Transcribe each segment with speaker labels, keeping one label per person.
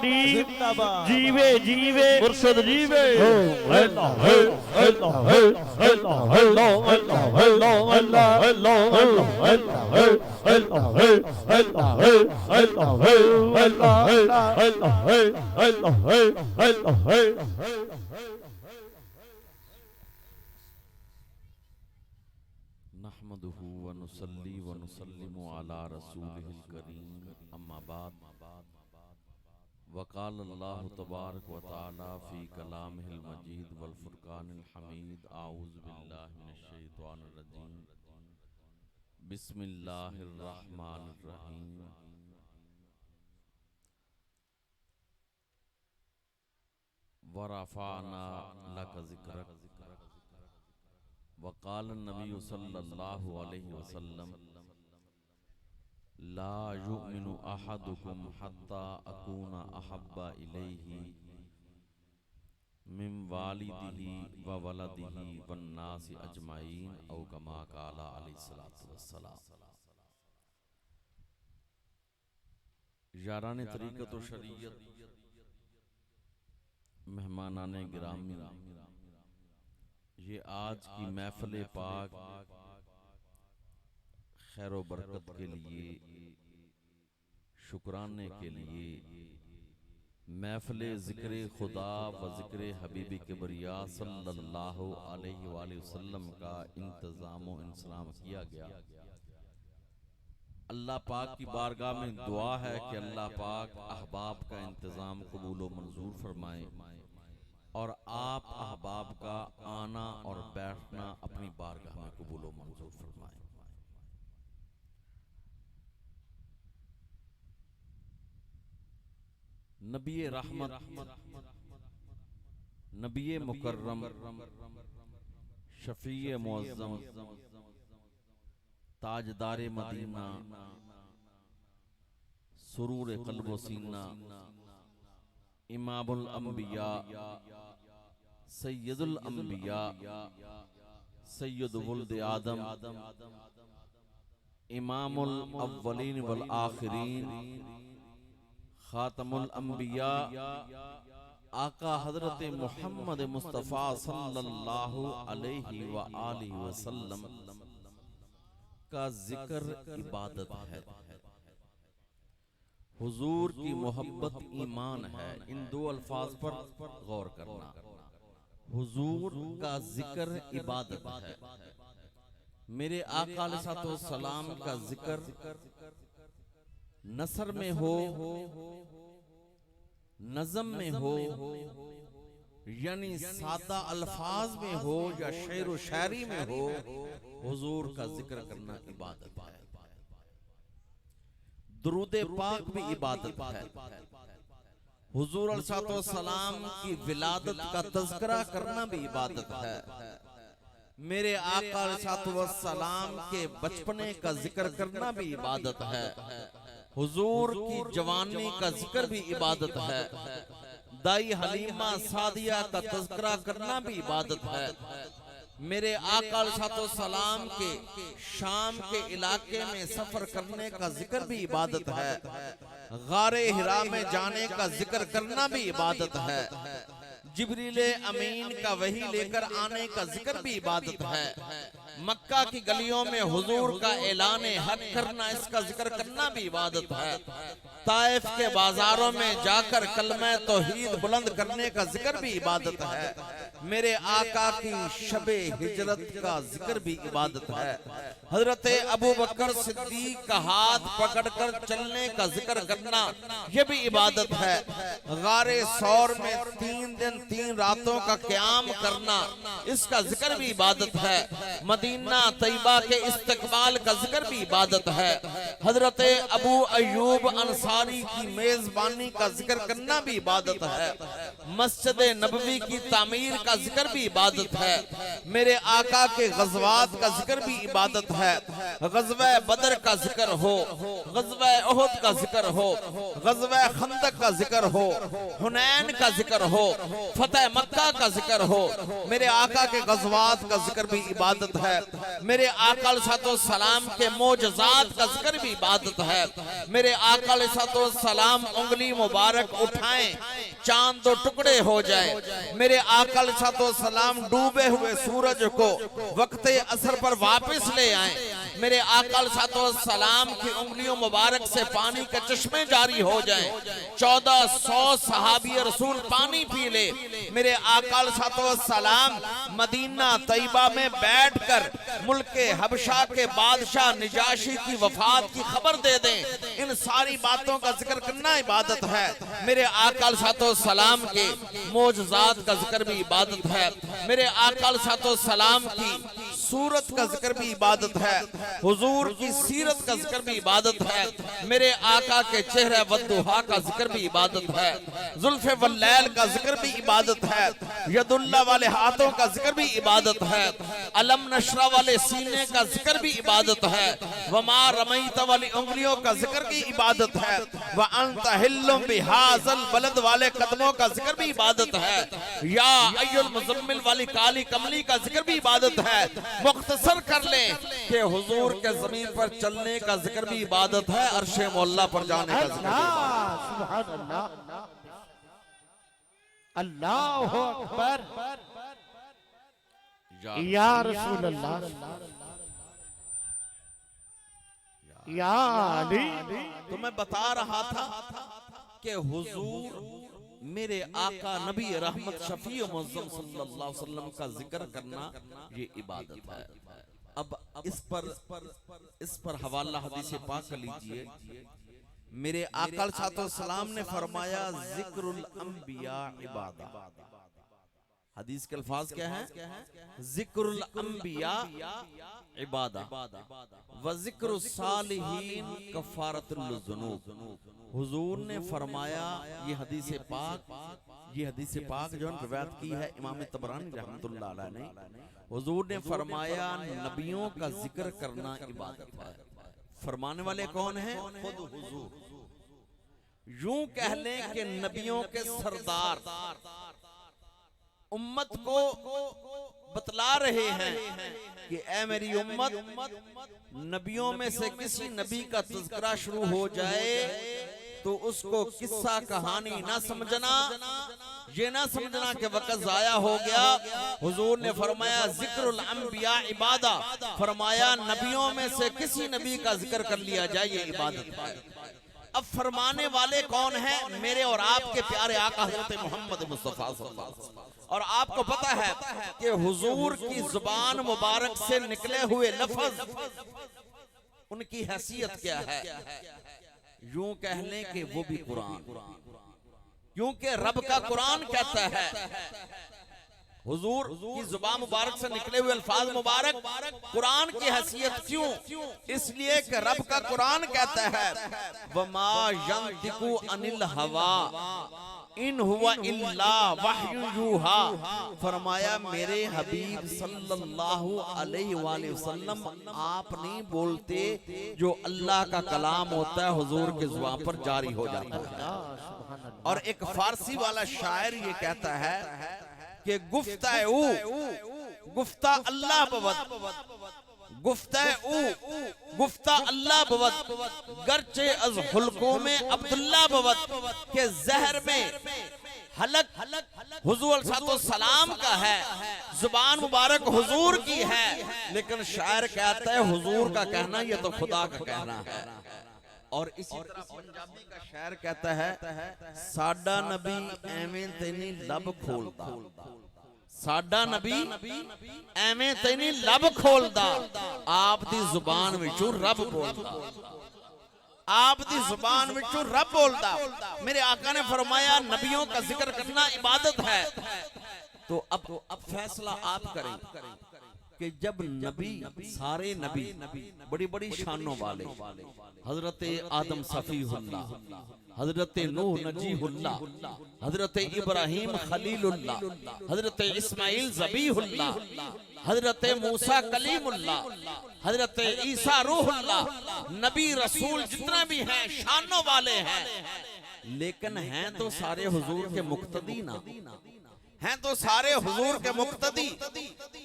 Speaker 1: करीम जीवे जीवे मुर्शिद जीवे। अल्लाह अल्लाह अल्लाह अल्लाह अल्लाह अल्लाह अल्लाह अल्लाह अल्लाह अल्लाह अल्लाह।
Speaker 2: नहमदुहु व नुसल्ली व नुसल्लिमु अला रसूलिहिल करीम, अम्मा बाद। वक़ाल अल्लाहु तबारक व तआला फ़ी कलामिहिल मजीद वल फुरक़ानिल हमीद। आऊज़ु बिल्लाहि मिनश शैतानिर रजीम। बिस्मिल्लाहिर रहमानिर रहीम। व रफ़अना लक ज़िक्रक। वक़ाल नबी सल्लल्लाहु अलैहि वसल्लम ला युमिनु अहदुकुम हत्ता अकूना अहब्बा इलैहि मिन वालिदिही व वलदिही वन नासि अजमाइन औ कमा क़ाला अलैहिस्सलातु वस्सलाम। याराने तरीक़त व शरीयत, मेहमानाने गिरामी, ये आज की महफिल पाक खैर व बरकत के लिए, शुक्राने के लिए, महफिल ज़िक्र खुदा व ज़िक्र हबीब किबरिया सल्लल्लाहु अलैहि वसल्लम का इंतज़ाम व इंतज़ाम किया गया। अल्लाह पाक की बारगाह में दुआ है कि अल्लाह पाक अहबाब का इंतज़ाम कबूल व मंजूर फरमाए और आप अहबाब का आना और बैठना अपनी बारगाह में कबूल व मंजूर फरमाए। नबी रहमत, नबी मुकर्रम, शफीए मुअज़्ज़म, ताजदारे मदीना, सुरूर क़ल्ब व सीना, इमामुल अंबिया, सैयदुल अंबिया, सैयद वुल्द आदम, इमामुल अव्वलीन वल आखिरीन, खातमुल अंबिया, आका हजरत मोहम्मद मुस्तफ़ा सल्लल्लाहु अलैहि व आलिहि वसल्लम का जिक्र इबादत है। हुजूर की मोहब्बत ईमान है। इन दो अल्फाज पर गौर करना। हुजूर का जिक्र इबादत है। मेरे आका अलैहिस्सलाम का जिक्र नसर में हो, नज़म में हो, यानी सादा अल्फाज में हो या शेर व शायरी में हो, हुजूर का जिक्र करना इबादत है। दुरूद पाक भी इबादत है। हुजूर अलैहिस्सलाम की विलादत का तज़किरा करना भी इबादत है। मेरे आका अलैहिस्सलाम के बचपने का जिक्र करना भी इबादत है। हुजूर की जवानी का जिक्र भी इबादत है। दाई हलीमा सादिया का तज़किरा करना भी इबादत है। मेरे आका अलैहिस्सलाम के शाम के इलाके में सफर करने का जिक्र भी इबादत है। गारे हिरा में जाने का जिक्र करना भी इबादत है। जिब्रील अमीन का वही लेकर आने का जिक्र भी इबादत है। मक्का की गलियों में हुजूर का ऐलान हक करना, इसका जिक्र करना भी इबादत है। ताइफ के बाजारों में जाकर कलमे तौहीद बुलंद करने का जिक्र भी इबादत है। मेरे आका की शबे हिजरत का जिक्र भी इबादत है। हजरत अबू बकर सिद्दीक का हाथ पकड़कर चलने का जिक्र करना, यह भी इबादत है। गारे सौर में 3 दिन 3 रातों का क़याम करना, इसका जिक्र भी इबादत है। मदीना तैयबा के इस्तकबाल का जिक्र भी इबादत है। हजरत अबू अय्यूब अंसारी की मेजबानी का जिक्र करना भी इबादत है। मस्जिद नबवी की तामीर का जिक्र भी इबादत है। मेरे आका के गज़वात का जिक्र भी इबादत है। गज़वा बदर का जिक्र हो, गज़वा उहद का जिक्र हो, गज़वा खंदक का जिक्र हो, हुनैन का जिक्र हो, फतेह मक्का का जिक्र हो, मेरे आका के गज़वात का जिक्र भी इबादत है, मेरे आका अलैहिस्सलाम के मोजज़ात का जिक्र भी इबादत है। मेरे आका अलैहिस्सलाम उंगली मुबारक उठाएं, चांद दो टुकड़े हो जाए, मेरे आका अलैहिस्सलाम डूबे हुए सूरज को वक्ते असर पर वापस ले आए, मेरे आका अलैहिस्सलाम की उंगलियों मुबारक से पानी के चश्मे जारी हो जाएं, 1400 सहाबी रसूल पानी पी ले, मेरे आका अलैहिस्सलाम मदीना तैयबा में बैठकर मुल्के हबशा के बादशाह निजाशी की वफात की खबर दे दें। इन सारी बातों का जिक्र करना इबादत है। मेरे आका अलैहिस्सलाम के मोजज़ात का जिक्र भी इबादत है। मेरे आका अलैहिस्सलाम की सूरत का जिक्र भी इबादत है। हुजूर की सीरत का जिक्र भी इबादत है। मेरे आका के चेहरे वद्दुहा का जिक्र भी इबादत है। जुल्फ़े वल्लैल का जिक्र भी इबादत है। यदुल्ला वाले हाथों का जिक्र भी इबादत है। अलम नशरा वाले सीने का जिक्र भी इबादत है। वमा रमैत वाली उंगलियों का जिक्र की इबादत है। व अंत हिल्लुम बिहाज़ल बलद वाले कदमों का जिक्र भी इबादत है। या अय्युल मुज़म्मिल वाली काली कमली का जिक्र भी इबादत है। मुख्तसर कर लें कि हुजूर के जमीन पर चलने का जिक्र भी इबादत है। अर्शे मौला पर जाने का जिक्र भी इबादत है।
Speaker 1: अल्लाहु अकबर या रसूल अल्लाह या अली।
Speaker 2: तो मैं बता रहा था कि हुजूर मेरे आका नबी रहमत शफी मुअज़्ज़म सल्लल्लाहु अलैहि वसल्लम का जिक्र करना ये इबादत है। अब इस पर हवाला हदीस पाक कर लीजिए। मेरे आका सल्लल्लाहु ने फरमाया जिक्रुल अंबिया इबादत। हदीस के अल्फाज क्या हैं? जिक्रुल अंबिया इबादत व जिक्रुस सालिहीन कफारतुल ज़ुनूब। हुजूर ने फरमाया, ये हदीस पाक जो रिवायत की है इमाम तबरानी रहमतुल्लाह अलैह ने, हुजूर ने फरमाया नबियों का जिक्र करना इबादत है। फरमाने वाले कौन हैं? खुद हुजूर। यूं कह लें कि नबियों के सरदार उम्मत को बतला रहे हैं कि ऐ मेरी उम्मत, नबियों में से किसी नबी का तज़किरा शुरू हो जाए तो उसको किस्सा कहानी ना समझना, ये ना समझना कि वक्त जाया हो गया। हुजूर ने फरमाया जिक्रुल अंबिया इबादा, फरमाया नबियों में से किसी नबी का जिक्र कर लिया जाए, ये इबादत है। अब फरमाने वाले कौन हैं? मेरे और आपके प्यारे आका हज़रत मोहम्मद मुस्तफा सल्लल्लाहु अलैहि वसल्लम। और आपको पता है कि हुजूर की जुबान मुबारक से निकले हुए लफ्ज, उनकी हैसियत क्या है? यूं कह लें कि वो भी कुरान, क्योंकि रब का कुरान कहता है। हुजूर की जुबान मुबारक से निकले हुए अल्फाज मुबारक कुरान की हैसियत क्यों? इसलिए कि रब का कुरान कहता है वमा यंतिकु अनिल हवा इन हुवा इल्ला वहयु यूहा। फरमाया मेरे हबीब सल्लल्लाहु अलैहि वसल्लम आप नहीं बोलते, जो अल्लाह का कलाम होता है हुजूर के जुबान पर जारी हो जाता है। और एक फारसी वाला शायर ये कहता है कि गुफ्ता अल्लाह बवत, गुफ्ता अल्लाह बवत गर्चे अज हुल्कों में अब्दुल्ला बवत के जहर में हलक हुजूर सलाम का है, जुबान मुबारक हुजूर की है, लेकिन शायर कहता है हुजूर का कहना ये तो खुदा का कहना है। और इसी तरह पंजाबी का शायर कहता है साडा नबी एवें तेनी लब खोलदा, साडा नबी एवें तेनी लब खोलदा, आप दी जुबान विचों रब बोलदा, आप दी जुबान विचों रब बोलदा। मेरे आका ने फरमाया नबियों का जिक्र करना इबादत है। तो अब फैसला आप करें कि जब नबी, सारे नबी बड़ी बड़ी शानों वाले, हजरत आदम सफीहुल्लाह, हजरत नूह नजीहुल्लाह, हजरत इब्राहिम खलीलुल्लाह, हजरत इस्माइल ज़बीहुल्लाह, हजरत मूसा कलीमुल्लाह, हजरत ईसा रूहुल्लाह, नबी रसूल जितना भी हैं शानों वाले हैं, लेकिन हैं तो सारे हुजूर के मुक्तदी ना, हैं तो सारे हुजूर के मुक्तदी।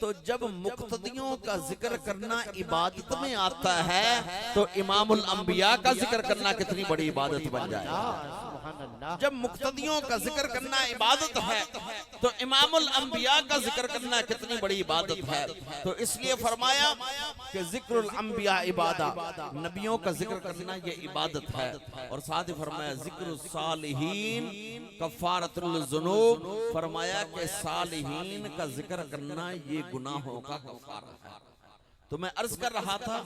Speaker 2: तो जब मुक्तदियों का जिक्र करना इबादत में आता है तो इमामुल अंबिया का जिक्र करना कितनी बड़ी इबादत बन जाए।
Speaker 1: सुभान अल्लाह।
Speaker 2: जब मुक्तदियों का जिक्र करना इबादत है तो इमामुल अंबिया का जिक्र करना कितनी बड़ी इबादत है। तो इसलिए फरमाया कि जिक्रुल अंबिया इबादा, नबियों का जिक्र करना ये इबादत है। और साथ ही फरमाया जिक्रुस सालिहीन कफ़ारतुल ज़ुनूब, फरमाया कि सालिहीन का जिक्र करना ये गुनाहों का कफ़ारा है। तो मैं अर्ज कर रहा था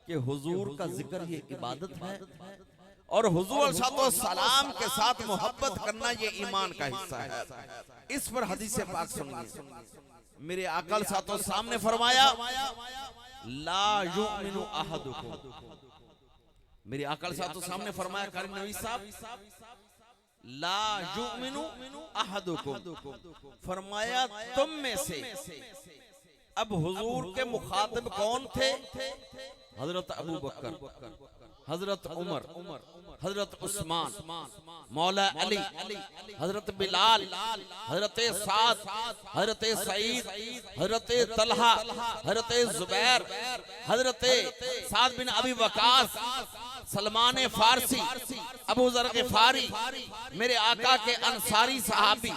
Speaker 2: कि हुजूर का जिक्र ये इबादत है और हुजूर सलाम के साथ मोहब्बत करना ये ईमान का हिस्सा है। इस पर हदीस पाक सुनिए। मेरे आका सातो सामने फरमाया ला युमिनु अहदुकुम, मेरे आका सातो सामने फरमाया कारी नबी साहब ला युमिनु अहदुकुम, फरमाया तुम में से। अब हुजूर के मुखातिब कौन थे? हजरत अबू बकर, हजरत उमर, हजरत उस्मान, मौला अली, हजरत बिलाल, हजरत साद, हजरत सईद, हजरत तलहा, हजरत जुबैर, हजरत साद बिन अबी वकास, सलमान फारसी, अबू जर गिफारी, मेरे आका के अंसारी सहाबी,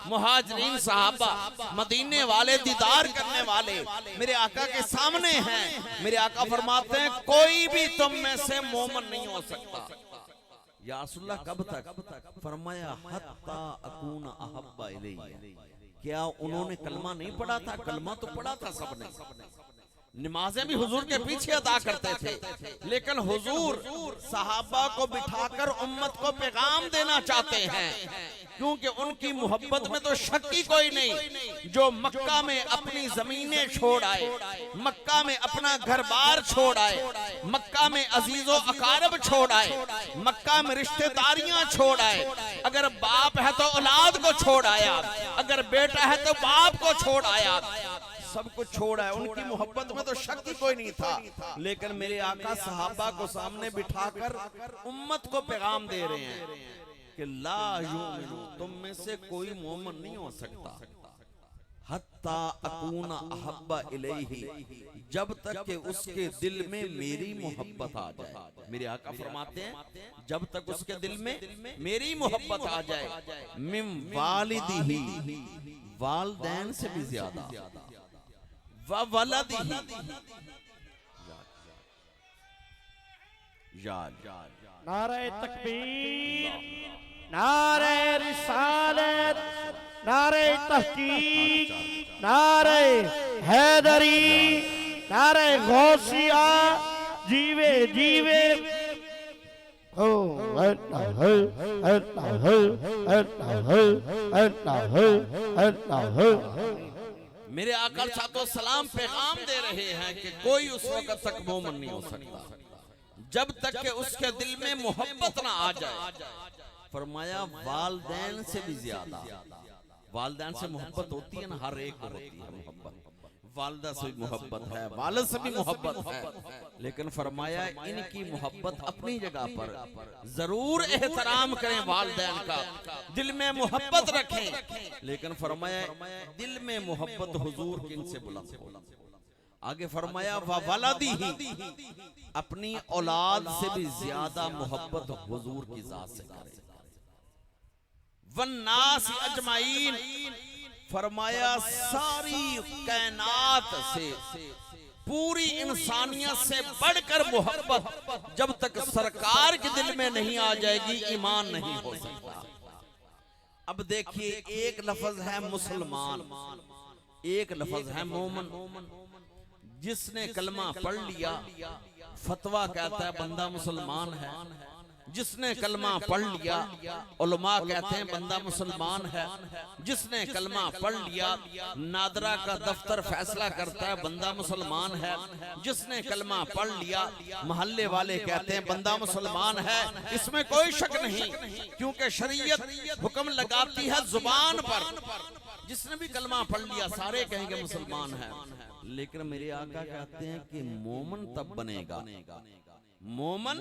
Speaker 2: मुहाजिरीन सहाबा, मदीने वाले, दीदार करने वाले मेरे आका के सामने हैं। मेरे आका फरमाते हैं कोई भी तुम में से मोमन नहीं हो सकता। या रसूलल्लाह कब तक? फरमाया हत्ता अकून अहब्बा इलैया। क्या उन्होंने कलमा नहीं पढ़ा था? कलमा तो पढ़ा था सबने, नमाजें भी हुजूर के पीछे अदा करते थे, लेकिन हुजूर सहाबा को बिठाकर उम्मत को पैगाम देना चाहते हैं, क्योंकि उनकी मोहब्बत में तो शक ही कोई नहीं। जो मक्का में अपनी जमीनें छोड़ आए, मक्का में अपना घर बार छोड़ आए, मक्का में अजीजो अकारब छोड़ आए, मक्का में रिश्तेदारियां छोड़ आए, अगर बाप है तो औलाद को छोड़ आया, अगर बेटा है तो बाप को छोड़ आया, सब कुछ छोड़ा है। उनकी मोहब्बत में तो शक ही कोई नहीं था, लेकिन मेरे आका सहाबा को सामने बिठाकर उम्मत को पैगाम दे रहे हैं कि ला युमिनु, तुम में से कोई मोमिन नहीं हो सकता हत्ता अकूना अहब्बा इलैहि, जब तक कि उसके दिल में मेरी मोहब्बत आ जाए। मेरे आका फरमाते हैं जब तक उसके दिल में मेरी मोहब्बत आ जाए, मिम वालिदिही, वालिदैन से भी ज्यादा, वलदिही,
Speaker 1: नारे तकबीर, नारे रिसालत, नारे तहकीक, नारे हैदरी, नारे गौसिया, जीवे जीवे हो अल्लाह हो अल्लाह हो अल्लाह हो अल्लाह हो अल्लाह हो।
Speaker 2: मेरे आका सातो सलाम पैगाम दे रहे हैं कि कोई उस वक्त तक मोमिन नहीं हो सकता जब तक कि उसके दिल में मोहब्बत ना आ जाए। फरमाया वालिदैन से भी ज्यादा, वालिदैन से मोहब्बत होती है ना, हर एक को होती है मोहब्बत, वालिदा से भी मोहब्बत है, वालिद से भी मोहब्बत है, लेकिन फरमाया इनकी मोहब्बत अपनी जगह पर, जरूर एहतराम करें वालिदैन का, दिल में मोहब्बत रखें, लेकिन फरमाया दिल में मोहब्बत हुजूर की इनसे बुलंद हो। आगे फरमाया वलदिही, अपनी औलाद से भी ज्यादा मोहब्बत हुजूर की जात से करें। वन्नास अजमाइन, फरमाया सारी कायनात से, पूरी इंसानियत से बढ़कर मोहब्बत जब तक सरकार के दिल में नहीं आ जाएगी ईमान नहीं हो सकता। अब देखिए एक लफ्ज है मुसलमान, एक लफ्ज है मोमन। जिसने कलमा पढ़ लिया फतवा कहता है बंदा मुसलमान है, जिसने कलमा पढ़ लिया उलमा कहते हैं बंदा मुसलमान है, जिसने कलमा पढ़ लिया नादरा का दफ्तर फैसला करता है बंदा मुसलमान है, जिसने कलमा पढ़ लिया मोहल्ले वाले कहते हैं बंदा मुसलमान है। इसमें कोई शक नहीं, क्योंकि शरीयत हुक्म लगाती है जुबान पर। जिसने भी कलमा पढ़ लिया सारे कहेंगे मुसलमान है, लेकिन मेरे आका कहते हैं कि मोमन तब बनेगा मोमन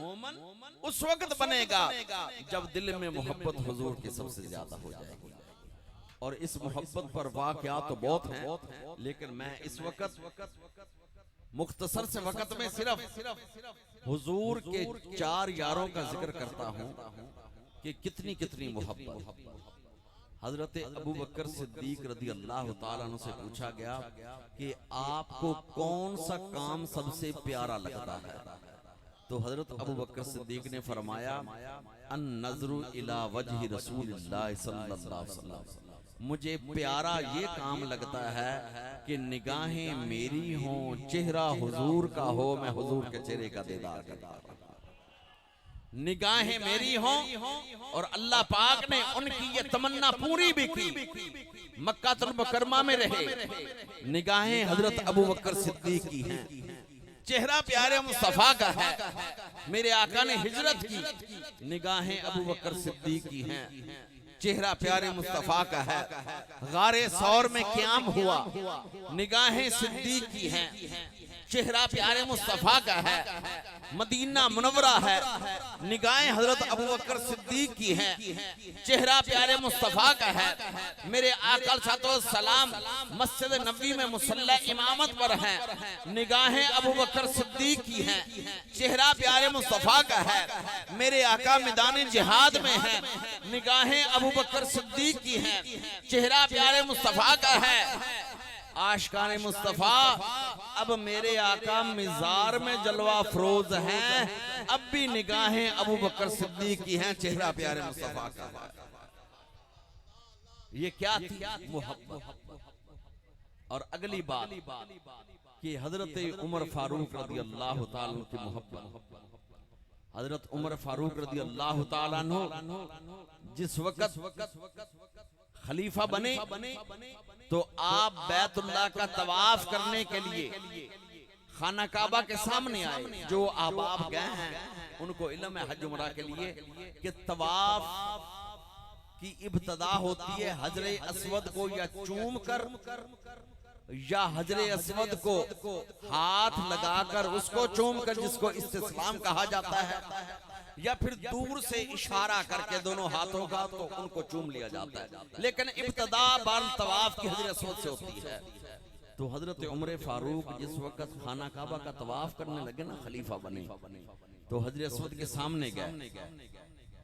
Speaker 2: उस वक्त बनेगा जब दिल में मोहब्बत हुजूर की सबसे ज्यादा हो जाएगी। और इस मोहब्बत पर वाक़यात तो बहुत हैं, लेकिन मैं इस वक्त मुख्तसर से वक्त में सिर्फ हुजूर के 4 यारों का जिक्र करता हूं कि कितनी कितनी मोहब्बत। हजरत अबू बकर सिद्दीक रदी अल्लाह ताला अन्हु से पूछा गया कि आपको कौन सा काम सबसे प्यारा लगता है? तो हजरत अबू बकर सिद्दीक ने फरमाया, अन नजरु इला वजहि रसूलिल्लाह सल्लल्लाहु अलैहि वसल्लम, मुझे प्यारा ये काम लगता है कि निगाहें मेरी हों, चेहरा हुजूर का हो, मैं हुजूर के चेहरे का दीदार करता हूं। निगाहें मेरी हों और अल्लाह पाक ने उनकी ये तमन्ना पूरी भी की, मक्कातुल मुकर्रमा में रहे। निगाहें हजरत अबू बकर सिद्दीक की हैं, चेहरा प्यारे मुस्तफा का है, मेरे आका ने हिजरत की। निगाहें अबू बकर सिद्दीक की हैं, चेहरा प्यारे मुस्तफा का है। गारे सौर में क़याम हुआ, निगाहें सिद्दीक की हैं, चेहरा प्यारे मुस्तफा का है। मदीना मुनव्वरा है, निगाहें हजरत अबू बकर सिद्दीक की हैं, चेहरा प्यारे मुस्तफा का है। मेरे आका सलाम मस्जिद नबी में मुसल्ला इमामत पर हैं, निगाहें अबू बकर सिद्दीक की हैं, चेहरा प्यारे मुस्तफा का है। मेरे आका मैदान जिहाद में हैं, निगाहें अबू बकर सिद्दीक की हैं, चेहरा प्यारे मुस्तफा का है। आशिकाने मुस्तफा अब मेरे आका मिजार में जलवा फरोज हैं, अब भी निगाहें अबू बकर सिद्दीक की हैं, चेहरा प्यारे मुस्तफा का है। ये क्या थी? मोहब्बत। और अगली बात कि हजरत उमर फारूक रदी अल्लाह ताला अन्हु की मोहब्बत। हजरत उमर फारूक रदी अल्लाह ताला अन्हु जिस वक्त खलीफा बने तो आप बैतुल्लाह का तवाफ करने के लिए खाना काबा के सामने आए। जो आबाब गए हैं उनको इल्म है हज उमरा के लिए कि तवाफ की इब्तदा होती है हजरे अस्वद को या चूम कर या हजरे अस्वद को हाथ लगाकर उसको चूम कर, जिसको इस्तिस्लाम कहा जाता है, या फिर दूर से इशारा करके दोनों हाथों का तो उनको चूम लिया जाता है। लेकिन इब्तदा बार तवाफ की हजरे अस्वद से होती है। तो हजरत उमर फारूक जिस वक्त खाना काबा का तवाफ करने लगे ना, खलीफा बने, तो हजरे अस्वद के सामने गए,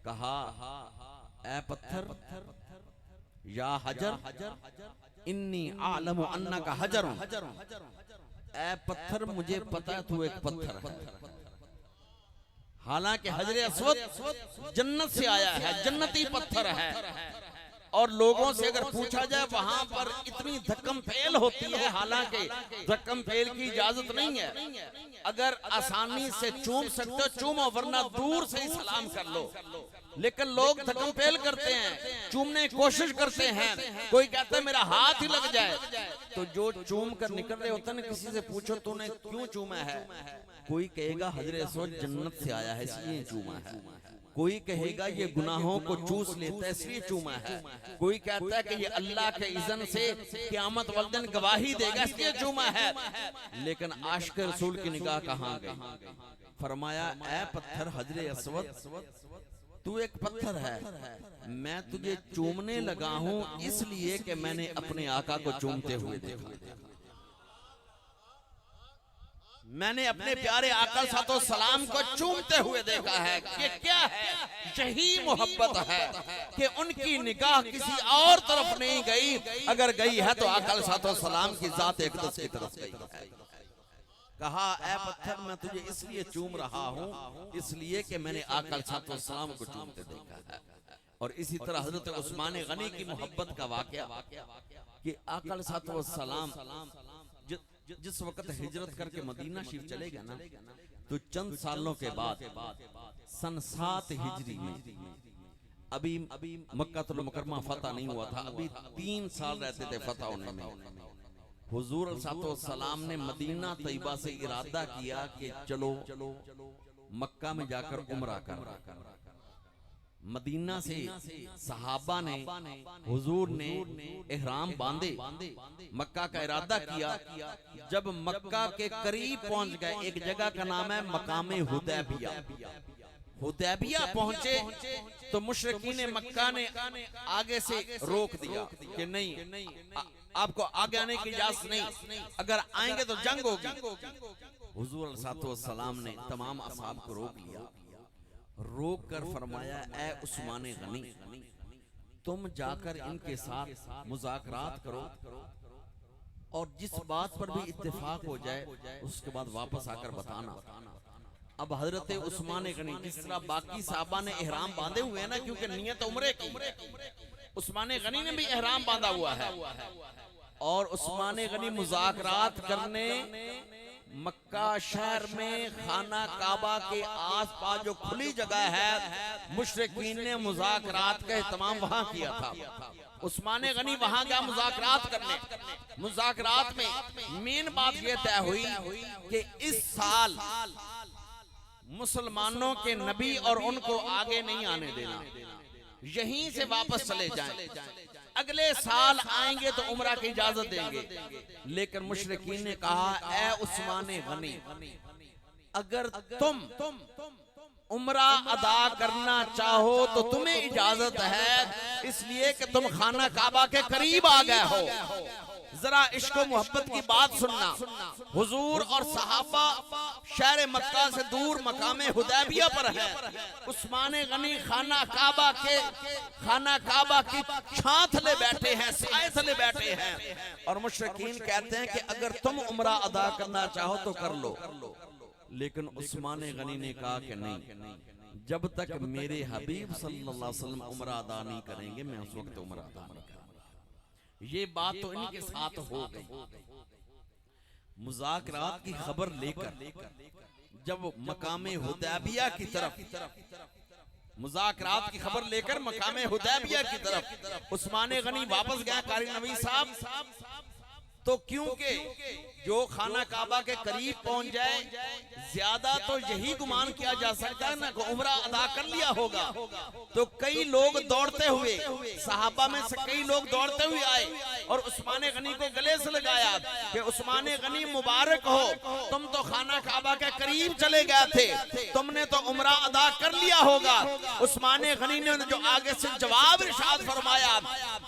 Speaker 2: कहा ए पत्थर या हजर इन्नी आलम अन्ना का हजर, ए पत्थर मुझे पता है तू एक पत्थर है। हालांकि हजरे अस्वद जन्नत से आया है, जन्नती पत्थर है। और लोगों से अगर पूछा जाए वहां पर इतनी धक्कम फेल होती है, हालांकि धक्कम फेल की इजाजत नहीं है। अगर आसानी से चूम सकते हो चूमो, वरना दूर से ही सलाम कर लो। लेकिन लोग धक्कम फेल करते हैं, चूमने की कोशिश करते हैं। कोई कहता है मेरा हाथ ही लग जाए, तो जो चूम कर निकल रहे होते हैं ना, किसी से पूछो तूने क्यों चूमा है, कोई कहेगा हजरे अस्वद जन्नत से आया है इसलिए चूमा है, कोई कहेगा ये गुनाहों को चूस लेता है इसलिए चूमा है, कोई कहता है कि ये अल्लाह के इज़्न से क़यामत वाले दिन गवाही देगा इसलिए चूमा है। लेकिन आशिक रसूल की निगाह कहाँ गई? फरमाया ए पत्थर हजरे अस्वद तू एक पत्थर है, मैं तुझे चूमने लगा हूं इसलिए कि मैंने अपने आका को चूमते हुए देखा, मैंने अपने प्यारे आका सातो सलाम को चूमते हुए देखा है। ये क्या है? यही मोहब्बत है कि उनकी निगाह किसी और तरफ नहीं गई, अगर गई है तो आका सातो सलाम की जात अक़दस की तरफ गई है। कहा ए पत्थर मैं तुझे इसलिए चूम रहा हूँ इसलिए कि मैंने आका सातो सलाम को चूमते देखा है। और इसी तरह हजरत उस्मान गनी की मोहब्बत का वाकया कि आका सातो सलाम जिस वक्त हिजरत करके मदीना शरीफ चले गए ना, तो चंद सालों के बाद सन 7 हिजरी में अभी मक्कातुल मुकर्रमा फतह नहीं हुआ था, अभी 3 साल रहते थे फतह होने में। हुजूर सलाम ने मदीना तैयबा से इरादा किया कि चलो मक्का में जाकर उम्रा कर। मदीना से सहाबा ने हुजूर ने इहराम बांधे, मक्का का इरादा किया। जब मक्का के करीब पहुंच गए, एक जगह का नाम है मकामे हुदैबिया, हुदैबिया पहुंचे तो मुशरिकीन मक्का ने आगे से रोक दिया कि नहीं, आपको आगे आने की इजाजत नहीं, अगर आएंगे तो जंग होगी। हुजूर अलैहिस्सलाम ने तमाम असहाब को रोक लिया, रोक कर फरमाया, ए उस्मान गनी, तुम जाकर इनके साथ मुज़ाकरात करो और जिस बात पर भी इत्तेफाक हो जाए उसके बाद वापस आकर बताना। अब हजरत उस्मान गनी, जिस तरह बाकी साहबा ने इहराम बांधे हुए हैं ना, क्योंकि नियत उम्रे की, उस्मान गनी ने भी इहराम बांधा हुआ है और उस्मान गनी मुज़ाकरात करने मक्का शहर में खाना काबा के आसपास जो खुली जगह है, मुशरिकीन ने मुज़ाकरात का एहतमाम वहां किया था। उस्मान गनी वहां गया मुज़ाकरात करने। मुज़ाकरात में मेन बात यह तय हुई कि इस साल मुसलमानों के नबी और उनको आगे नहीं आने देना, यहीं से वापस चले जाएं, अगले साल आएंगे तो उम्रा की इजाजत देंगे। लेकिन मुशरिकीन ने कहा, ए उस्मान गनी, अगर तुम उम्रा अदा करना चाहो तो तुम्हें इजाजत है, इसलिए कि तुम खाना काबा के करीब आ गए हो। जरा इश्क मोहब्बत की बात सुनना, हुजूर और सहाबा शहर मक्का से दूर मकामे हुदैबिया पर है। उस्मान गनी खाना काबा की छात ले बैठे हैं, साए तले बैठे हैं और मुशरिकीन कहते हैं कि अगर तुम उम्रा अदा करना चाहो तो कर लो। लेकिन उस्मान गनी ने कहा कि नहीं, जब तक मेरे हबीब सल्लल्लाहु अलैहि वसल्लम उम्रा अदा नहीं करेंगे मैं उस वक्त उम्रा अदा नहीं करूंगा। ये बात तो इनके साथ हो गई। मुज़ाकरात की खबर लेकर जब मकामे हुदैबिया की तरफ, मुज़ाकरात की खबर लेकर मकामे हुदैबिया की तरफ उस्मान गनी वापस गया कारी नबी साहब, तो क्योंकि जो खाना काबा के करीब पहुंच जाए, ज्यादा तो यही गुमान किया जा सकता है ना कि उम्रा अदा कर लिया होगा। तो कई लोग दौड़ते हुए, सहाबा में से कई लोग दौड़ते हुए आए और उस्मान गनी को गले से लगाया कि उस्मान गनी मुबारक हो, तुम तो खाना काबा के करीब चले गए थे, तुमने तो उम्रा अदा कर लिया होगा। उस्मान गनी ने जो आगे से जवाब इरशाद फरमाया,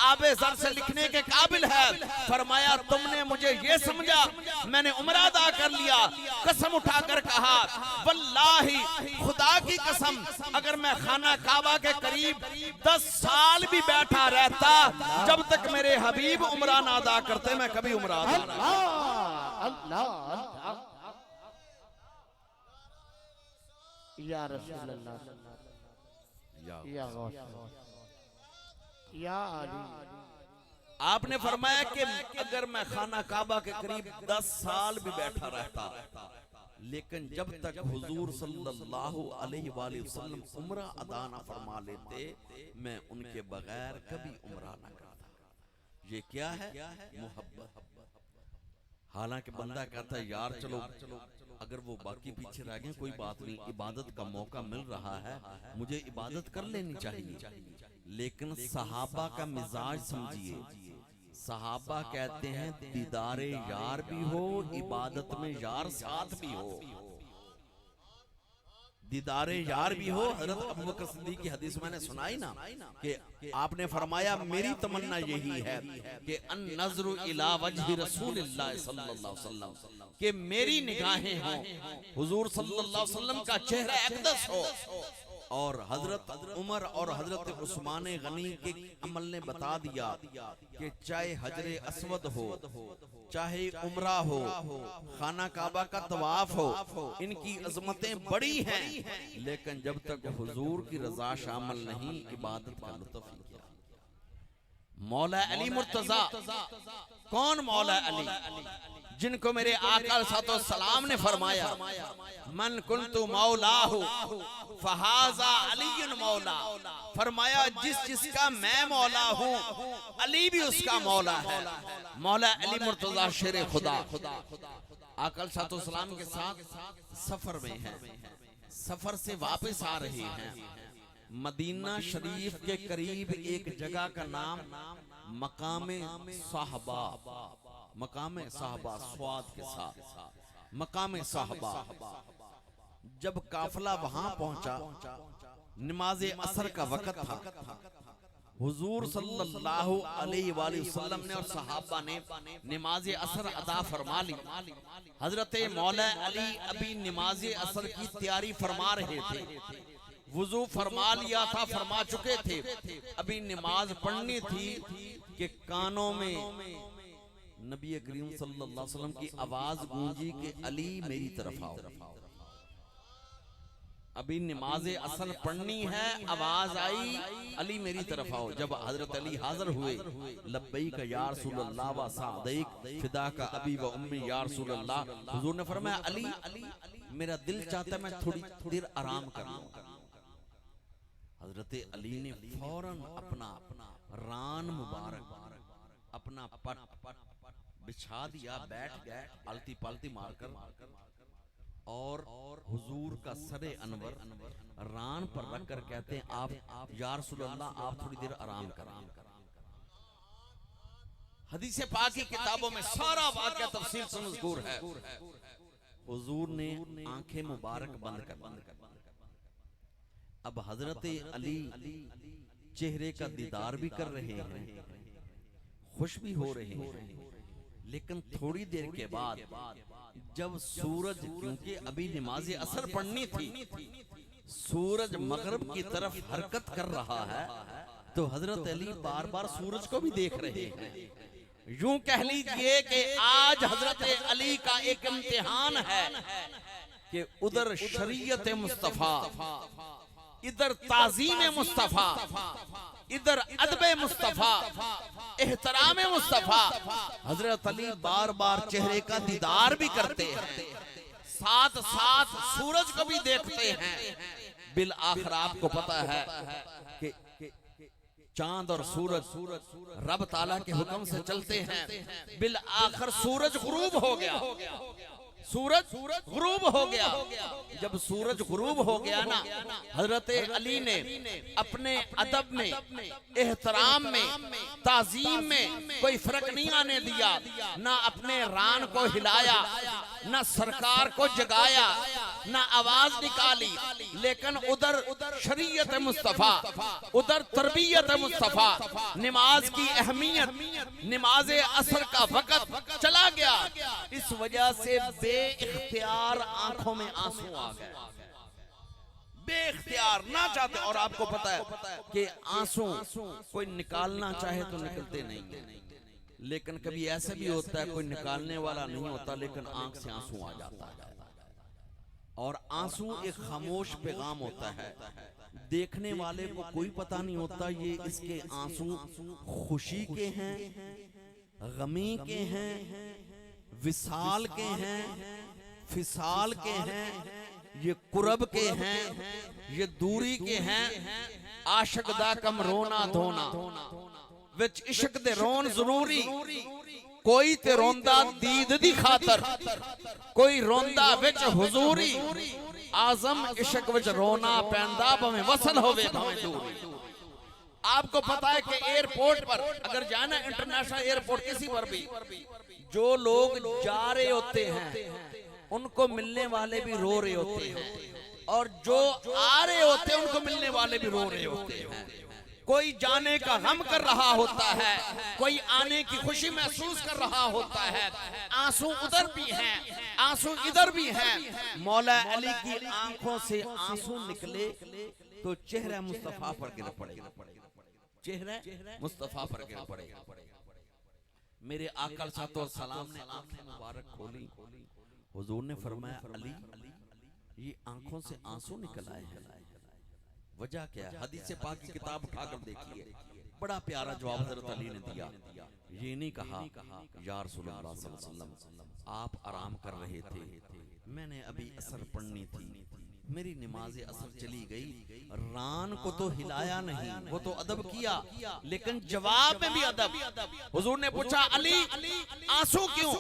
Speaker 2: आबे ज़र से लिखने के काबिल है, फरमाया तुमने मुझे ये समझा मैंने उम्रा अदा कर लिया। कसम उठाकर कहा, वल्लाही खुदा की कसम, अगर मैं खाना काबा के करीब 10 साल भी बैठा रहता, जब तक मेरे हबीब उम्रा ना अदा करते मैं कभी उम्रा अदा ना।
Speaker 1: या रसूल अल्लाह, या या अली।
Speaker 2: आपने फरमाया कि अगर मैं खाना काबा के करीब 10 साल भी बैठा रहता, लेकिन जब तक हुजूर सल्लल्लाहु अलैहि वसल्लम उम्रा अदा ना फरमा लेते, मैं उनके बगैर कभी उम्रा ना करता। ये क्या है? मोहब्बत। हालांकि बंदा कहता है यार चलो अगर वो बाकी पीछे रह गए कोई बात नहीं, इबादत का मौका मिल रहा है, मुझे इबादत कर लेनी चाहिए। लेकिन सहाबा का मिजाज समझिए, सहाबा कहते हैं दीदारे यार भी हो, इबादत में यार साथ भी हो। दीदारे यार भी हो। हजरत अबू बकर सिद्दीक की हदीस मैंने सुनाई ना कि आपने फरमाया मेरी तमन्ना यही है कि अन नज़रु इला वजहि रसूलिल्लाह सल्लल्लाहु अलैहि वसल्लम, कि मेरी निगाहें हों हुजूर सल्लल्लाहु अलैहि वसल्लम का चेहरा अक़दस हो। और हजरत उमर और हजरत उस्मान गनी के अमल ने बता दिया कि चाहे हजरे अस्वद हो, चाहे उम्रा हो, खाना काबा का तवाफ हो, इनकी अजमतें बड़ी हैं, लेकिन जब तक हुजूर की रजा शामिल नहीं, इबादत का लुत्फ नहीं किया। मौला अली मुर्तजा, कौन मौला अली? जिनको मेरे आका सलाम ने फरमाया मन कुन्तु मौलाहु फहाजा अलीयुन मौला, फरमाया जिस जिसका मैं मौला हूँ अली भी उसका मौला है। मौला अली मुर्तजा शेर खुदा आका सलाम के साथ सफर में है, सफर से वापस आ रहे हैं, मदीना शरीफ के करीब एक जगह का नाम मकामे साहबा, मकामे साहबा स्वाद के साथ मकामे साहबा। जब काफिला वहां पहुंचा, नमाज़े असर का वक्त था, हुजूर सल्लल्लाहु अलैहि वसल्लम ने और सहाबा ने नमाज़े असर अदा फरमा ली। हजरत मौला अली अभी नमाज़े असर की तैयारी फरमा रहे थे, वुजू फरमा लिया था, फरमा चुके थे, अभी नमाज पढ़नी थी कि कानों में नबी करीम सल्लल्लाहु अलैहि वसल्लम की आवाज गूंजी कि अली मेरी तरफ आओ। अभी नमाज़े असर पढ़नी है, आवाज आई अली मेरी तरफ आओ। जब हजरत अली हाजिर हुए, लब्बैक या रसूल अल्लाह व सअदैक फिदाका अबी व उम्मी या रसूल अल्लाह। हुजूर ने फरमाया अली मेरा दिल चाहता है मैं थोड़ी देर आराम कर लूं। हजरत अली ने फौरन अपना रान मुबारक, अपना पट बिछा दिया, बैठ गए आलती पालती मारकर, और हुजूर का सरे अनवर रान पर रखकर कहते हैं आप या रसूल अल्लाह आप थोड़ी देर आराम करें। हदीस पाक की किताबों में सारा वाक़या तफसील से मज़कूर है। हुजूर ने आंखें मुबारक बंद कर, अब हजरत अली चेहरे का दीदार भी कर रहे हैं, खुश भी हो रहे हैं, लेकिन थोड़ी देर के बाद जब सूरज, क्योंकि अभी नमाज़े असर पढ़नी थी, सूरज मगरिब की तरफ हरकत कर रहा है, तो हजरत अली बार बार सूरज को भी देख रहे हैं। यूं कह लीजिए कि आज हजरत अली का एक इम्तिहान है कि उधर शरीयत मुस्तफा, इधर ताज़ीम मुस्तफा, इधर अदबे मुस्तफा, एहतराम मुस्तफा। हजरत अली बार बार चेहरे का दीदार भी करते हैं, साथ साथ सूरज को भी देखते हैं। बिल आखिर आपको पता है कि चांद और सूरज रब ताला के हुक्म से चलते हैं। बिल आखिर सूरज गुरूब हो गया, सूरज गुरूब हो गया। जब सूरज गुरूब हो गया ना, हजरत अली ने अपने अदब में, एहतराम में, ताजीम में कोई फर्क नहीं आने दिया। ना अपने रान को हिलाया, ना सरकार को जगाया, ना आवाज निकाली, लेकिन उधर शरीयत मुस्तफा, उधर तरबियत मुस्तफा, नमाज की अहमियत, नमाज़े असर का वक्त चला गया। इस वजह से बेइख्तियार आंखों में आंसू आ गए, बेइख्तियार ना चाहते। और आपको पता है कि आंसू कोई निकालना चाहे तो निकलते नहीं, लेकिन कभी ऐसा भी होता है कोई निकालने वाला नहीं होता, लेकिन आंख से आंसू आ जाता है। और आंसू एक खामोश पैगाम होता है, देखने वाले को कोई पता नहीं होता ये इसके आंसू खुशी के हैं, गमी के हैं, विसाल के हैं, फिसाल के हैं, ये कुरब के हैं, ये दूरी के हैं। आशिक दा कम रोना धोना विच इश्क दे रोन जरूरी। कोई ते रोंदा दीद दी खातर, कोई रोंदा विच हुजूरी। आजम इश्क विच रोना पैंदा भावें वसल होवे भावें दूरी। आपको पता है कि एयरपोर्ट पर अगर जाना, इंटरनेशनल एयरपोर्ट किसी पर भी, जो लोग जा रहे होते हैं उनको मिलने वाले भी रो रहे होते हैं, और जो आ रहे होते हैं उनको मिलने वाले भी रो रहे होते हैं। कोई जाने का गम कर रहा होता है, कोई आने की खुशी महसूस कर रहा होता है। आंसू उधर भी हैं, आंसू इधर भी हैं। मौला अली की आंखों से आंसू निकले तो चेहरा मुस्तफा पर गिर पड़े, चेहरा मुस्तफा पर गिर पड़े। मेरे आका सलाम ने आंखें मुबारक खोली, हुजूर ने फरमाया अली ये आंखों से आंसू निकल आए हैं, वजह क्या है? हदीस पाक की किताब उठाकर देखिए, बड़ा प्यारा जवाब हजरत अली ने दिया। ये नहीं कहा या रसूलुल्लाह सल्लल्लाहु अलैहि वसल्लम आप आराम कर रहे थे, मैंने अभी असर पढ़नी थी, मेरी नमाज असर चली गई, रान को तो हिलाया नहीं, वो तो अदब किया, लेकिन जवाब में भी अदब। हुजूर ने पूछा अली आंसू क्यों?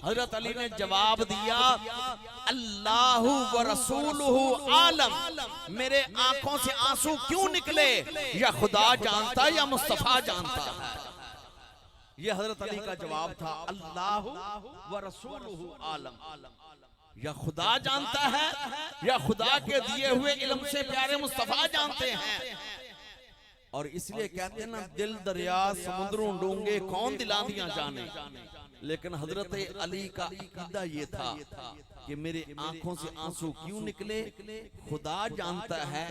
Speaker 2: हजरत अली ने जवाब दिया अल्लाहु व रसूलुहु आलम, मेरे आंखों से आंसू क्यों निकले या खुदा जानता या मुस्तफा जानता है। ये हजरत अली का जवाब था, अल्लाहु व रसूलुहु आलम, या खुदा जानता है या खुदा के दिए हुए इल्म से प्यारे मुस्तफा जानते हैं। और इसलिए कहते हैं ना, दिल दरिया समुद्रों डूंगे कौन दिलांदियां जाने। लेकिन हजरत अली का अकीदा ये था कि मेरे आंखों से आंसू क्यों निकले, खुदा जानता है,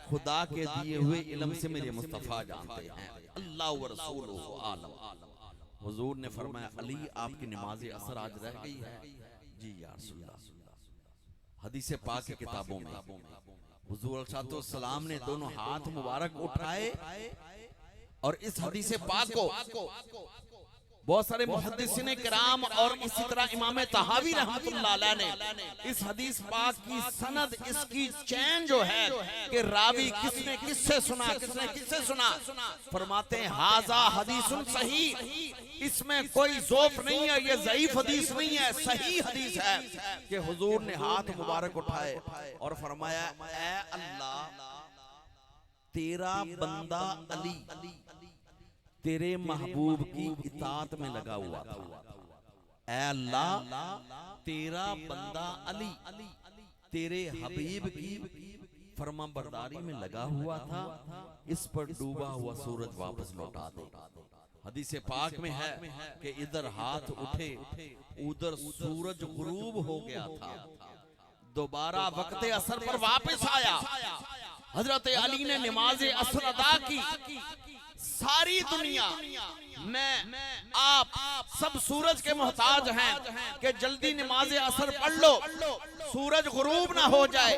Speaker 2: खुदा के दिए हुए इल्म से मेरे मुस्तफा जानते हैं। अल्लाह व रसूलुहु आलम। हुजूर ने फरमाया अली आपकी नमाज असर आज रह गई है। जी या रसूल अल्लाह। हदीस पाक की किताबों में हुजूर सल्लल्लाहु ने दोनों हाथ मुबारक उठाए और इस हदीस पाक को बहुत सारे मुहद्दिसीन किराम और इसी तरह इमाम तहावी रहमतुल्लाह अलैह ने इस हदीस पाक की सनद, इसकी चैन जो है कि रावी किसने किससे सुना, किसने किससे सुना, फरमाते हैं हाजा हदीसुन सही, इसमें कोई ज़ोफ नहीं है, ये ज़ईफ हदीस नहीं है, सही हदीस है कि हुजूर ने हाथ मुबारक उठाए और फरमाया ऐ अल्लाह तेरा बंदा अली तेरे महबूब की इताअत में लगा हुआ था। ऐ अल्लाह तेरा बंदा अली तेरे हबीब की फरमा बरदारी में लगा हुआ था, इस पर डूबा हुआ सूरज वापस लौटा दे। हदीस पाक में है कि इधर हाथ उठे उधर सूरज गुरूब हो गया था, दोबारा वक्त असर पर वापस आया। हजरत अली ने नमाज असर अदा की। सारी दुनिया मैं आप सब सूरज के मोहताज हैं कि जल्दी नमाज असर पढ़ लो, सूरज गुरूब ना हो जाए,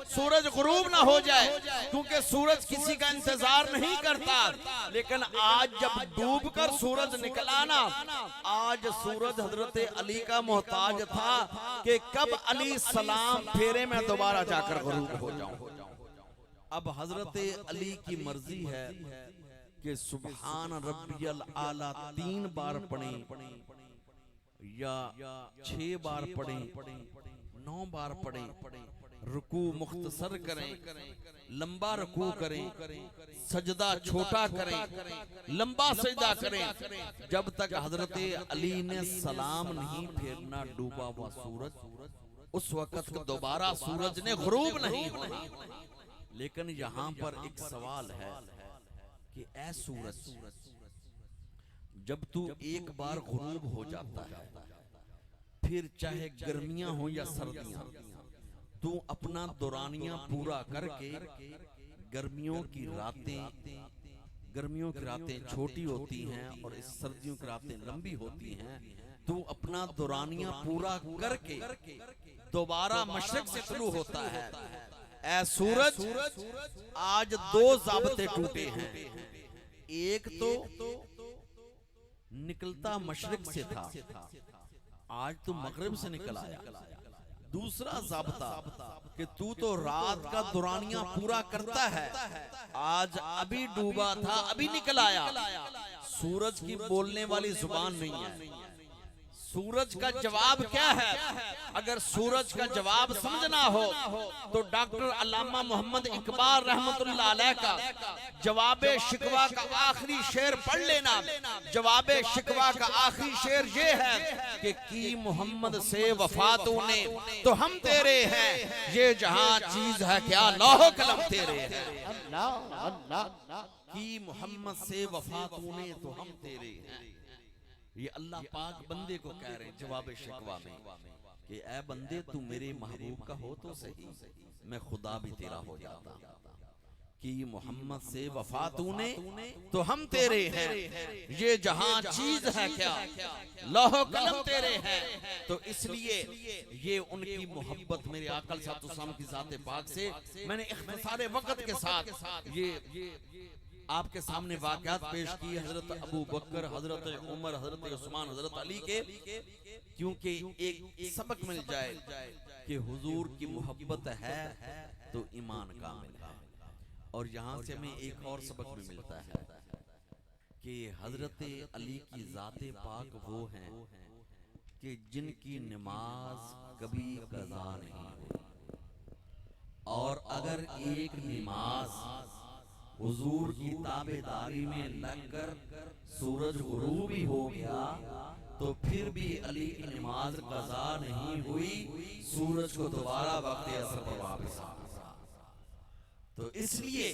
Speaker 2: सूरज गुरूब ना हो जाए, क्योंकि सूरज किसी का इंतजार नहीं करता। लेकिन आज जब डूबकर सूरज निकला ना, आज सूरज हजरत अली का मोहताज था कि कब अली सलाम फेरे में दोबारा जाकर गुरूब हो जाऊं। अब हजरत अली की मर्जी है कि सुबहान रब्बियल आला 3 बार पढ़ें या 6 बार पढ़ें, 9 बार पढ़ें, रुकू मुख्तसर करें, लंबा रुकू करें, सजदा छोटा करें, लंबा सजदा करें, जब तक हजरत अली ने सलाम नहीं फेरना डूबा हुआ सूरज, उस वक्त दोबारा सूरज ने गुरूब नहीं होना। लेकिन यहाँ पर एक सवाल है कि ऐ सूरज, जब तू एक बार गुरूब हो जाता है, फिर चाहे गर्मियां हो या सर्दियां, तू अपना दौरानिया पूरा करके गर्मियों की रातें छोटी होती हैं और इस सर्दियों की रातें लंबी होती हैं, तू अपना दौरानिया पूरा करके दोबारा मशरिक से शुरू होता है। ऐ सूरज, आज 2 ज़ाबते टूटे हैं। एक तो निकलता मशरिक से था, आज तू मगरिब से निकल आया। दूसरा ज़ाबता कि तू तो रात का दौरानिया पूरा करता है, आज अभी डूबा था अभी निकल आया। सूरज की बोलने वाली जुबान नहीं है। सूरज का जवाब क्या है? अगर सूरज का जवाब समझना हो तो डॉक्टर अल्लामा मोहम्मद इकबाल रहमतुल्लाह अलैह का जवाबे शिकवा का आखिरी शेर पढ़ लेना। जवाबे शिकवा का आखिरी शेर ये है कि मोहम्मद से वफा तूने तो हम तेरे हैं, ये जहां चीज है क्या लौह कलम तेरे हैं। कि मोहम्मद से वफा तूने तो हम तेरे हैं, ये अल्लाह पाक बंदे को कह रहे हैं जवाब शिकवा में कि ऐ बंदे तू मेरे महबूब का हो तो सही, मैं खुदा भी तेरा हो जाता। कि मोहम्मद से वफा तूने तो हम तेरे हैं, ये जहां चीज है क्या लौह कलम तेरे हैं। तो इसलिए ये उनकी मोहब्बत मेरे आका सल्लल्लाहु की ज़ात पाक से मैंने इख्तिसारे वक्त के साथ ये आपके सामने वाक़यात पेश किए हजरत अबू बकर, हजरत उमर, हजरत उस्मान, हजरत अली के, क्योंकि एक सबक मिल जाए कि हुजूर की मोहब्बत है तो ईमान कामिल है। और यहाँ से हमें एक और सबक भी मिलता है कि हजरत अली की ज़ाते पाक वो हैं कि जिनकी नमाज कभी कज़ा नहीं हुई। और अगर एक नमाज हुजूर की ताबेदारी में लगकर सूरज गुरूब भी हो गया तो फिर भी अली की नमाज कज़ा नहीं हुई, सूरज को दोबारा वक्त असर पर वापस आ गया। तो इसलिए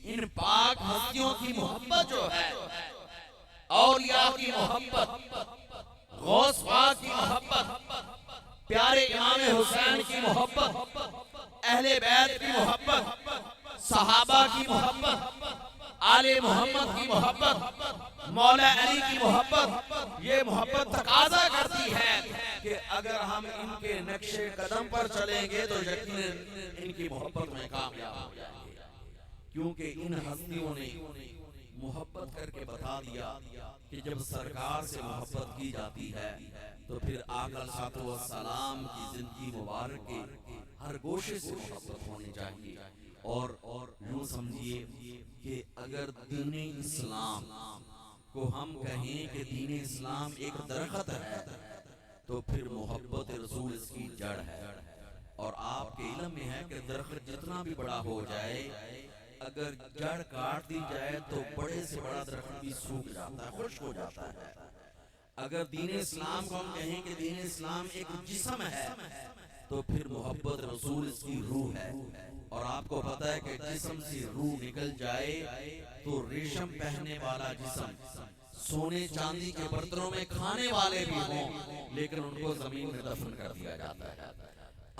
Speaker 2: इन पाक हस्तियों की मोहब्बत जो है, औलिया की मोहब्बत, गौस पाक की मोहब्बत, प्यारे इमाम हुसैन की मोहब्बत, अहले बैत की मोहब्बत, सहाबा की मोहब्बत, आले मोहम्मद की मोहब्बत, मौला अली की मोहब्बत, ये मोहब्बत तकाजा करती है कि अगर हम इनके नक्शे कदम पर चलेंगे तो यकीनन इनकी मोहब्बत में कामयाब हो जाएंगे। क्योंकि इन हस्तियों ने मोहब्बत करके बता दिया कि जब सरकार से मोहब्बत की जाती है तो फिर आका सलाम की जिंदगी मुबारक के हर गोशे से मोहब्बत होनी चाहिए। और यूं समझिए कि अगर दीन इस्लाम को हम कहें कि दीन इस्लाम एक दरख्त है तो फिर मोहब्बत रसूल इसकी जड़ है। और आपके इल्म में है कि दरख्त जितना भी बड़ा हो जाए, अगर जड़ काट दी जाए तो बड़े से बड़ा दरख्त भी सूख जाता है, खुश्क हो जाता है। अगर दीन इस्लाम को हम कहें कि दीन इस्लाम एक जिस्म है तो फिर मोहब्बत रसूल इसकी रूह है। और आपको पता है कि जिस्म से रूह निकल जाए तो रेशम पहनने वाला जिस्म सोने चांदी के बर्तनों में खाने वाले भी हों लेकिन उनको जमीन में दफन कर दिया जाता है।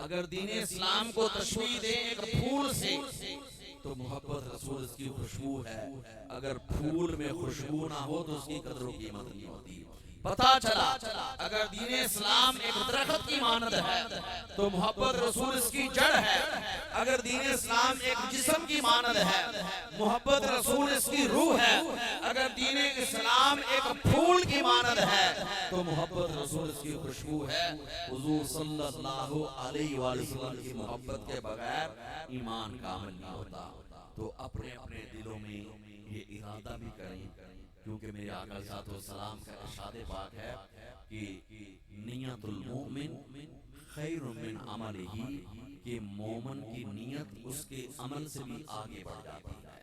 Speaker 2: अगर दीन इस्लाम को तशबीह दे एक फूल से तो मोहब्बत रसूल इसकी खुशबू है। अगर फूल में खुशबू ना हो तो उसकी कदर कीमत नहीं होती। पता चला अगर दीन इस्लाम एक दरख्त की मानद है तो मोहब्बत रसूल इसकी जड़ है। अगर दीन इस्लाम एक जिस्म की मानद है, मोहब्बत रसूल इसकी रूह है। अगर दीन इस्लाम एक फूल की मानद है तो मोहब्बत रसूल इसकी खुशबू है। हुजूर सल्लल्लाहु अलैहि वसल्लम की मोहब्बत के बगैर ईमान कामिल नहीं होता। तो अपने अपने दिलों में ये इरादा भी करें, क्योंकि मेरे आका सलाम का इरशाद पाक है कि नियतुल मोमिन खैरुम मिन अमलिही, कि मोमन की नियत उसके अमल से भी आगे बढ़ जाती है।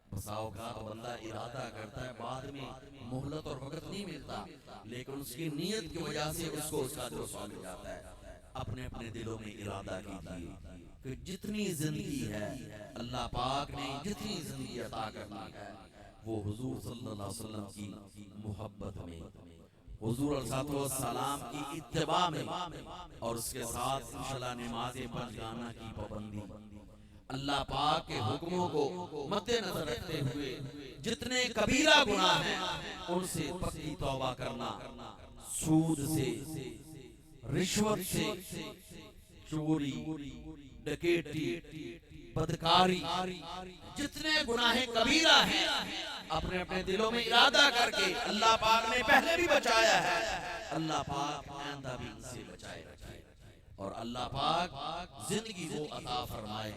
Speaker 2: बसाओ का बंदा इरादा करता है, बाद में मोहलत और वक्त नहीं मिलता, लेकिन उसकी नियत की वजह से उसको उसका जो सवाल मिल जाता है। अपने अपने दिलों में इरादा कीजिए कि जितनी जिंदगी है अल्लाह पाक ने जितनी जिंदगी अता करनी है वो हुजूर सल्लल्लाहु अलैहि वसल्लम की मोहब्बत में, हुजूर सलाम की इत्तिबा में, और उसके साथ इंशाअल्लाह नमाज़ पंजगाना की पाबंदी, अल्लाह पाक के हुक्मों को मद्देनजर रखते हुए जितने कबीरा गुनाह हैं उनसे पक्की तौबा करना, सूद से, रिश्वत से, चोरी, डकैती, बदकारी, जितने गुनाहे कबीरा हैं अपने अपने दिलों में इरादा करके अल्लाह पाक ने पहले भी बचाया है, अल्लाह पाक आइंदा भी इनसे बचाए रखे। और अल्लाह पाक जिंदगी वो अता फरमाए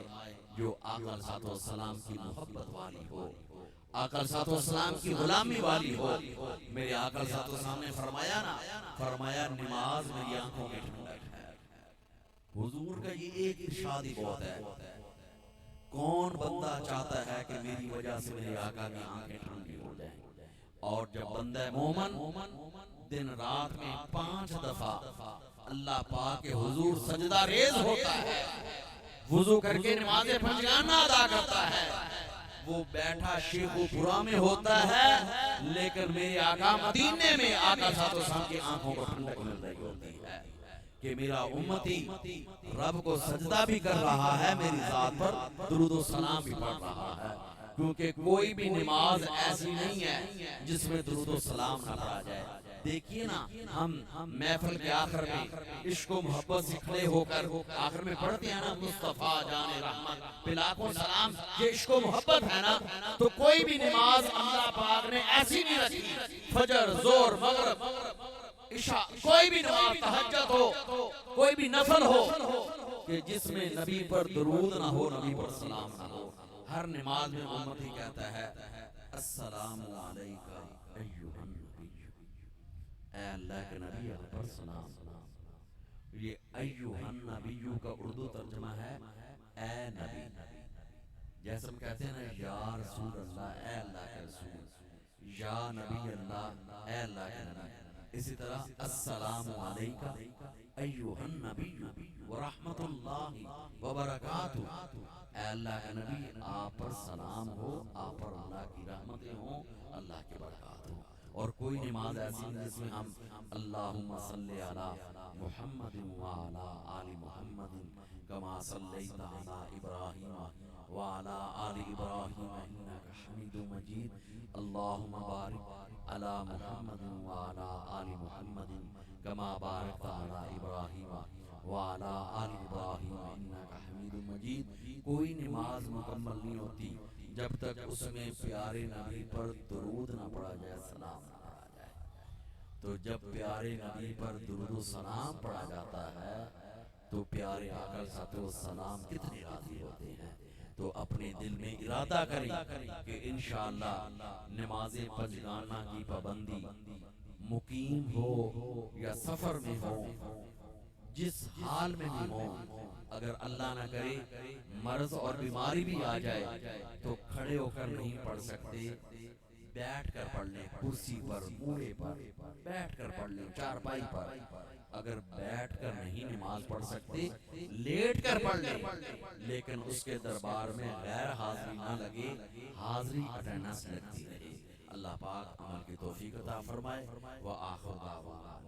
Speaker 2: जो आका सलाम की मोहब्बत वाली हो, आका सलाम की गुलामी वाली हो। मेरे आका सलाम ने फरमाया ना, फरमाया नमाज मेरी आंखों में ठंडक है। हुजूर का ये एक इरशाद ही बहुत है। कौन बंदा चाहता है कि मेरी वजह से मेरे आका की आंखें ठंडी हो जाएं? और जब बंदा मोमन दिन रात में 5 दफा अल्लाह पाक के हुजूर सजदा रेज होता है, वुजू करके नमाज़े पंजगाना अदा करता है, वो बैठा शेखुपुरा में होता है, लेकिन मेरे आका मदीने में आका साथ की आंखों को ठंडक मिल रही होती है कि मेरा उम्मती रब को सजदा भी कर रहा है, मेरी जात पर दुरूद व सलाम भी पढ़ रहा है। क्योंकि कोई भी नमाज ऐसी नहीं है जिसमें दुरूद व सलाम ना पढ़ा जाए। देखिए ना, हम महफिल के आखिर में इश्क व मोहब्बत से खड़े होकर आखिर में पढ़ते हैं ना, मुस्तफा जाने रहमत पे लाखों सलाम, ये इश्क व मोहब्बत है ना। तो कोई भी नमाज अल्लाह पाक ने ऐसी नहीं रखी, फजर, जोर, मगरिब इशा, कोई भी नमाज तहज्जुद हो, कोई भी नफल हो कि जिसमें नबी पर दुरूद ना हो, नबी पर सलाम ना हो। हर नमाज में उम्मती कहता है अस्सलामु अलैका अय्युहन नबी, ऐ अल्लाह के नबी आप पर सलाम। ये अय्युहन नबी का उर्दू तर्जुमा है ए नबी। जैसे हम कहते हैं ना या रसूल अल्लाह, ए अल्लाह के रसूल, या नबी अल्लाह, ए अल्लाह के नबी। इसी तरह अस्सलामु अलैका अय्युहन नबी व रहमतुल्लाहि व बरकातुहू, ए अल्लाह के नबी आप पर सलाम हो, आप पर अल्लाह की रहमतें हो, अल्लाह की बरकत हो। और कोई नमाज ऐसी नहीं जिसमें हम अल्लाहुम्मा सल्ली अला मुहम्मदिन व अला आलि मुहम्मदिन कमा सल्लैता अला इब्राहीम व अला आलि इब्राहीम इन्नका हमीदुम मजीद, अल्लाहुम्मा बारिक अला मुहम्मदिन व अला आलि मुहम्मदिन कमा बारकता अला इब्राहीम व अला आलि इब्राहीम इन्नका हमीदुम मजीद। कोई नमाज मुकम्मल नहीं होती जब तक उसमें प्यारे नबी पर दुरूद ना पढ़ा जाए, सलाम ना पढ़ा जाए। तो जब प्यारे नबी पर दुरूद सलाम पढ़ा जाता है तो प्यारे आका सलाम कितने राजी होते हैं। तो अपने दिल में इरादा करें कि इंशाअल्लाह नमाज़े पंजगाना की पाबंदी मुकीम हो या सफर में हो, जिस हाल में भी हो, अगर अल्लाह ना करे मर्ज और बीमारी भी आ जाए तो खड़े होकर नहीं पढ़ सकते, बैठ कर पढ़ लें, कुर्सी पर, मूड़े पर बैठ कर पढ़ लें, चारपाई पर। अगर बैठ कर नहीं नमाज पढ़ सकते, लेट कर पढ़ लें, लेकिन उसके दरबार में गैर हाजिरी ना लगे, हाजिरी अटेंडेंस लगती रहे। अल्लाह पाक अमल की तौफीक अता फरमाए। व आखिर दावाना